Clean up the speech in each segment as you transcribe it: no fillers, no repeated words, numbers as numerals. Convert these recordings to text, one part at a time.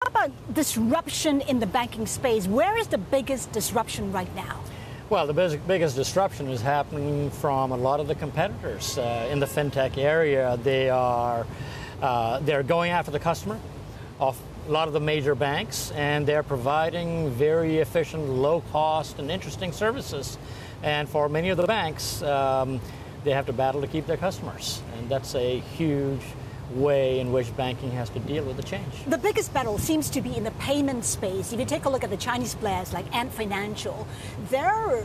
about disruption in the banking space? Where is the biggest disruption right now? Well, the biggest disruption is happening from a lot of the competitors in the fintech area. They're going after the customer of a lot of the major banks, and they're providing very efficient, low-cost, and interesting services. And for many of the banks, they have to battle to keep their customers, and that's a huge way in which banking has to deal with the change. The biggest battle seems to be in the payment space. If you take a look at the Chinese players like Ant Financial, they're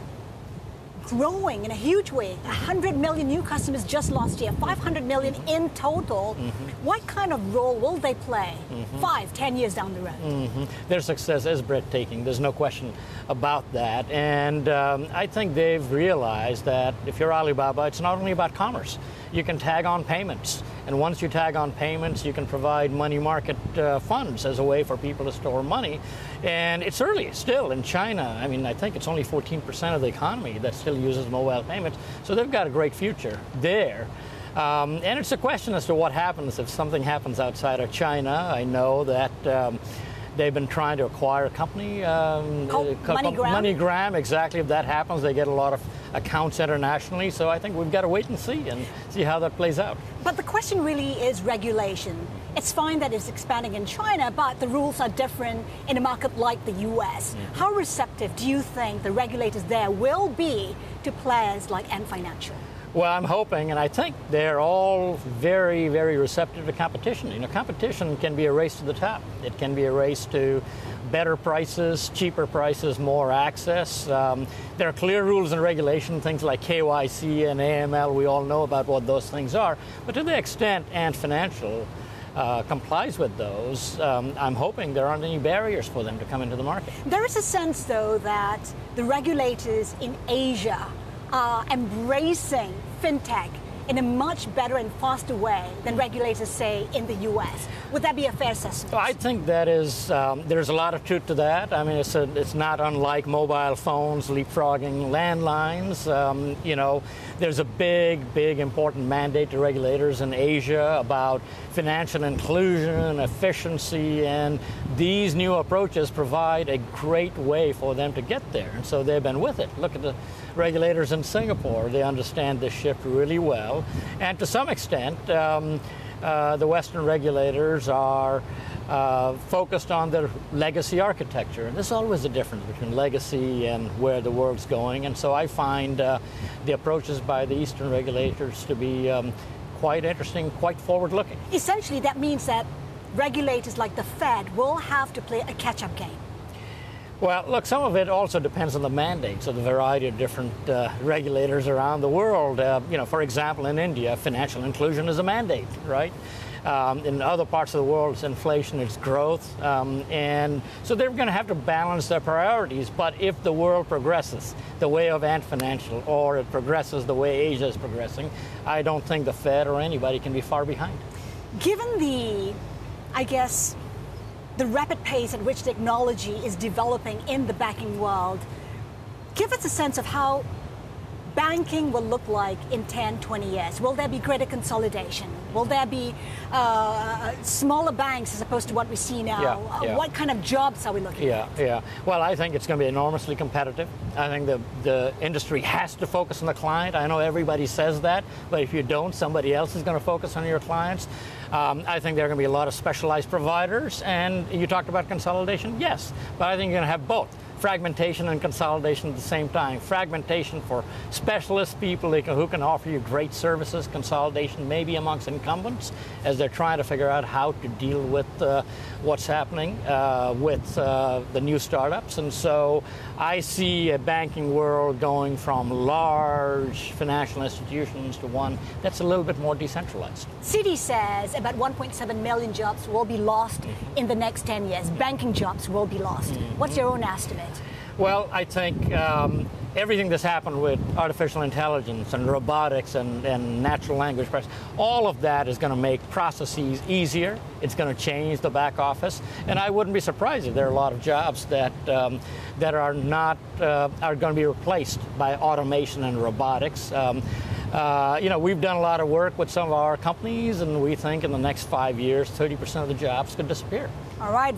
growing in a huge way. 100 million new customers just last year, 500 million in total. What kind of role will they play 5, 10 years down the road? Their success is breathtaking. There's no question about that. And I think they've realized that if you're Alibaba, it's not only about commerce. You can tag on payments. And once you tag on payments, you can provide money market funds as a way for people to store money. And it's early still in China. I mean, I think it's only 14% of the economy that still uses mobile payments. So they've got a great future there. And it's a question as to what happens if something happens outside of China. I know that they've been trying to acquire a company. MoneyGram, exactly. If that happens, they get a lot of accounts internationally. So I think we've got to wait and see how that plays out. But the question really is regulation. It's fine that it's expanding in China, but the rules are different in a market like the US. How receptive do you think the regulators there will be to players like Ant Financial? Well, I'm hoping, and I think they're all very, very receptive to competition. You know, competition can be a race to the top. It can be a race to better prices, cheaper prices, more access. There are clear rules and regulation, things like KYC and AML. We all know about what those things are. But to the extent Ant Financial complies with those, I'm hoping there aren't any barriers for them to come into the market. There is a sense, though, that the regulators in Asia are embracing fintech in a much better and faster way than regulators say in the US. Would that be a fair assessment? I think that is, there's a lot of truth to that. I mean, it's not unlike mobile phones leapfrogging landlines. You know, there's a big, important mandate to regulators in Asia about financial inclusion, efficiency, and these new approaches provide a great way for them to get there. And so they've been with it. Look at the regulators in Singapore. They understand this shift really well. And to some extent, the Western regulators are focused on their legacy architecture. And there's always a difference between legacy and where the world's going. And so I find the approaches by the Eastern regulators to be quite interesting, quite forward-looking. Essentially, that means that regulators like the Fed will have to play a catch-up game. Well, look, some of it also depends on the mandates of the variety of different regulators around the world. You know, for example, in India, financial inclusion is a mandate, right? In other parts of the world, it's inflation, it's growth. And so they're going to have to balance their priorities. But if the world progresses the way of Ant Financial, or it progresses the way Asia is progressing, I don't think the Fed or anybody can be far behind. Given the, I guess, the rapid pace at which technology is developing in the banking world, give us a sense of how banking will look like in 10, 20 years. Will there be greater consolidation? Will there be smaller banks as opposed to what we see now? What kind of jobs are we looking at? Well, I think it's going to be enormously competitive. I think the industry has to focus on the client. I know everybody says that, but if you don't, somebody else is going to focus on your clients. I think there are going to be a lot of specialized providers, and you talked about consolidation, yes, but I think you're going to have both. Fragmentation and consolidation at the same time. Fragmentation for specialist people who can offer you great services. Consolidation maybe amongst incumbents as they're trying to figure out how to deal with what's happening with the new startups. And so I see a banking world going from large financial institutions to one that's a little bit more decentralized. Citi says about 1.7 million jobs will be lost in the next 10 years. Banking jobs will be lost. What's your own estimate? Well, I think everything that's happened with artificial intelligence and robotics and natural language processing, all of that is going to make processes easier. It's going to change the back office, and I wouldn't be surprised if there are a lot of jobs that that are going to be replaced by automation and robotics. You know, we've done a lot of work with some of our companies, and we think in the next 5 years, 30% of the jobs could disappear. All right.